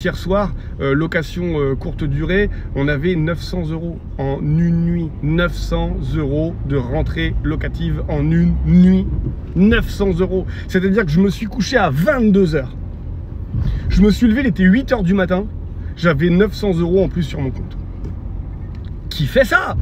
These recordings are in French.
Hier soir, location courte durée, on avait 900 € en une nuit. 900 € de rentrée locative en une nuit. 900 €. C'est-à-dire que je me suis couché à 22 h. Je me suis levé, il était 8 h du matin. J'avais 900 € en plus sur mon compte. Qui fait ça?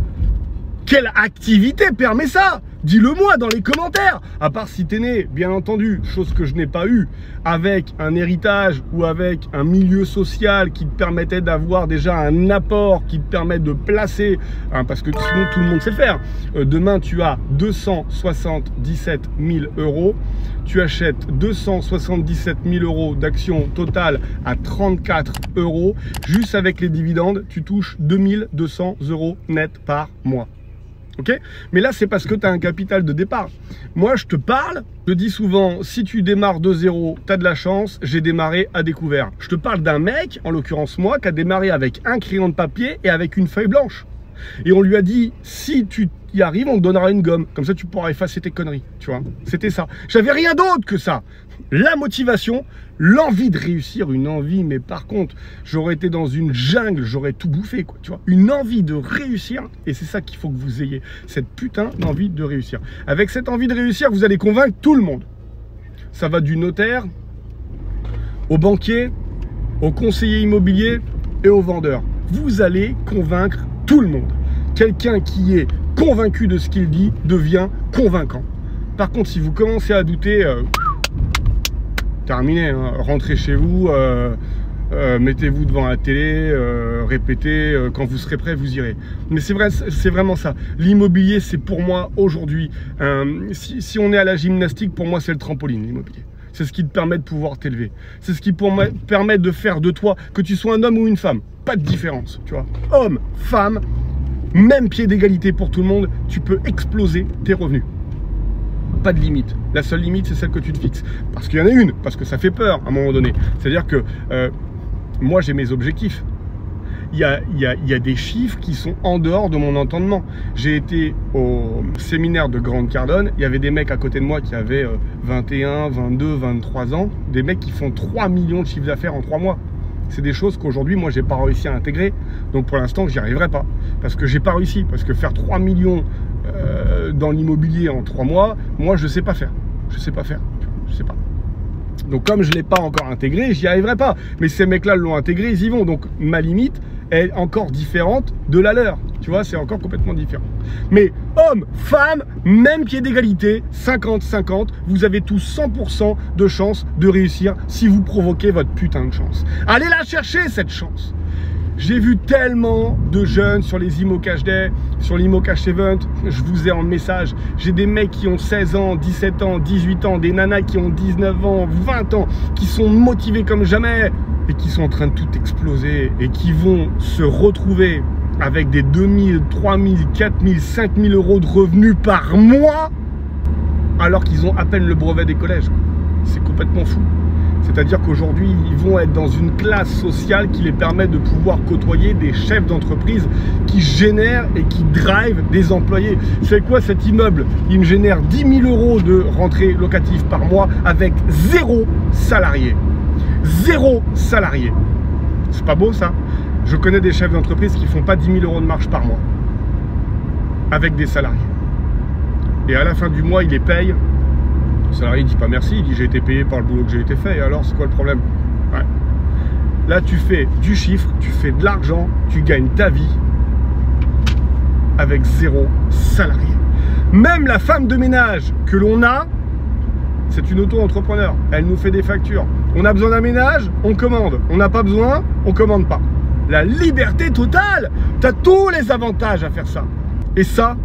Quelle activité permet ça? Dis-le moi dans les commentaires. À part si t'es né, bien entendu, chose que je n'ai pas eu, avec un héritage ou avec un milieu social qui te permettait d'avoir déjà un apport, qui te permet de placer, hein, parce que sinon tout le monde sait le faire. Demain, tu as 277 000 €. Tu achètes 277 000 € d'actions totales à 34 €. Juste avec les dividendes, tu touches 2200 € net par mois. Ok? Mais là, c'est parce que tu as un capital de départ. Moi, je te parle, je dis souvent, si tu démarres de zéro, tu as de la chance, j'ai démarré à découvert. Je te parle d'un mec, en l'occurrence moi, qui a démarré avec un crayon de papier et avec une feuille blanche. Et on lui a dit, si tu y arrives, on te donnera une gomme. Comme ça, tu pourras effacer tes conneries. Tu vois, c'était ça. J'avais rien d'autre que ça. La motivation, l'envie de réussir, une envie, mais par contre, j'aurais été dans une jungle, j'aurais tout bouffé, quoi, tu vois. Une envie de réussir, et c'est ça qu'il faut que vous ayez, cette putain d'envie de réussir. Avec cette envie de réussir, vous allez convaincre tout le monde. Ça va du notaire, au banquier, au conseiller immobilier et au vendeur. Vous allez convaincre tout le monde. Quelqu'un qui est convaincu de ce qu'il dit devient convaincant. Par contre, si vous commencez à douter, terminé, hein. Rentrez chez vous, mettez-vous devant la télé, répétez, quand vous serez prêt, vous irez. Mais c'est vrai, c'est vraiment ça. L'immobilier, c'est pour moi aujourd'hui, si on est à la gymnastique, pour moi, c'est le trampoline, l'immobilier. C'est ce qui te permet de pouvoir t'élever. C'est ce qui te permet de faire de toi, que tu sois un homme ou une femme, pas de différence, tu vois. Homme, femme, même pied d'égalité pour tout le monde, tu peux exploser tes revenus. Pas de limite. La seule limite, c'est celle que tu te fixes. Parce qu'il y en a une, parce que ça fait peur à un moment donné. C'est-à-dire que moi, j'ai mes objectifs. Il y a des chiffres qui sont en dehors de mon entendement. J'ai été au séminaire de Grande Cardone. Il y avait des mecs à côté de moi qui avaient 21, 22, 23 ans. Des mecs qui font 3 millions de chiffres d'affaires en 3 mois. C'est des choses qu'aujourd'hui, moi, j'ai pas réussi à intégrer. Donc, pour l'instant, j'y arriverai pas. Parce que j'ai pas réussi. Parce que faire 3 millions dans l'immobilier en 3 mois, moi, je sais pas faire. Je sais pas faire. Je sais pas. Donc, comme je l'ai pas encore intégré, j'y arriverai pas. Mais ces mecs-là l'ont intégré, ils y vont. Donc, ma limite est encore différente de la leur. Tu vois, c'est encore complètement différent. Mais homme, femme, même pied d'égalité, 50-50, vous avez tous 100% de chance de réussir si vous provoquez votre putain de chance. Allez la chercher, cette chance. J'ai vu tellement de jeunes sur les IMO Cash Day, sur l'IMO Cash Event, je vous ai en message. J'ai des mecs qui ont 16 ans, 17 ans, 18 ans, des nanas qui ont 19 ans, 20 ans, qui sont motivés comme jamais et qui sont en train de tout exploser et qui vont se retrouver avec des 2000, 3000, 4000, 5000 € de revenus par mois alors qu'ils ont à peine le brevet des collèges. C'est complètement fou. C'est-à-dire qu'aujourd'hui, ils vont être dans une classe sociale qui les permet de pouvoir côtoyer des chefs d'entreprise qui génèrent et qui drivent des employés. C'est quoi cet immeuble? Il me génère 10 000 € de rentrée locative par mois avec 0 salarié. 0 salarié. C'est pas beau ça? Je connais des chefs d'entreprise qui font pas 10 000 € de marge par mois avec des salariés. Et à la fin du mois, il les paye. Le salarié ne dit pas merci, il dit j'ai été payé par le boulot que j'ai été fait. Et alors, c'est quoi le problème? Ouais. Là, tu fais du chiffre, tu fais de l'argent, tu gagnes ta vie avec 0 salarié. Même la femme de ménage que l'on a, c'est une auto-entrepreneur. Elle nous fait des factures. On a besoin d'un ménage, on commande. On n'a pas besoin, on commande pas. La liberté totale. Tu as tous les avantages à faire ça. Et ça,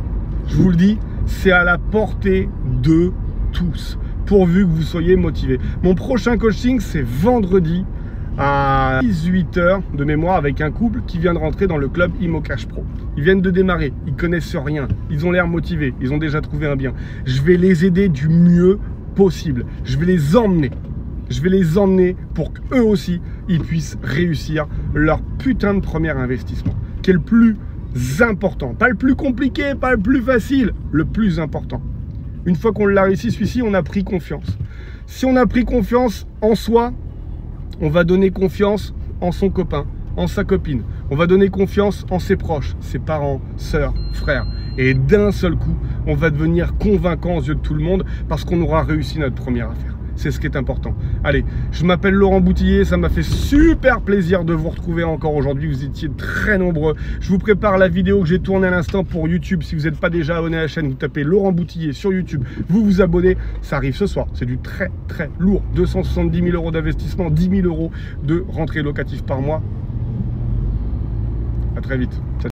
je vous le dis, c'est à la portée de tous, pourvu que vous soyez motivés. Mon prochain coaching, c'est vendredi à 18 h de mémoire avec un couple qui vient de rentrer dans le club IMO Cash Pro. Ils viennent de démarrer, ils connaissent rien, ils ont l'air motivés, ils ont déjà trouvé un bien. Je vais les aider du mieux possible. Je vais les emmener. Je vais les emmener pour qu'eux aussi, ils puissent réussir leur putain de premier investissement, qui est le plus important. Pas le plus compliqué, pas le plus facile, le plus important. Une fois qu'on l'a réussi, celui-ci, on a pris confiance. Si on a pris confiance en soi, on va donner confiance en son copain, en sa copine. On va donner confiance en ses proches, ses parents, sœurs, frères. Et d'un seul coup, on va devenir convaincant aux yeux de tout le monde parce qu'on aura réussi notre première affaire. C'est ce qui est important. Allez, je m'appelle Laurent Boutillier, ça m'a fait super plaisir de vous retrouver encore aujourd'hui, vous étiez très nombreux. Je vous prépare la vidéo que j'ai tournée à l'instant pour YouTube. Si vous n'êtes pas déjà abonné à la chaîne, vous tapez Laurent Boutillier sur YouTube, vous vous abonnez, ça arrive ce soir. C'est du très très lourd, 270 000 euros d'investissement, 10 000 euros de rentrée locative par mois. À très vite.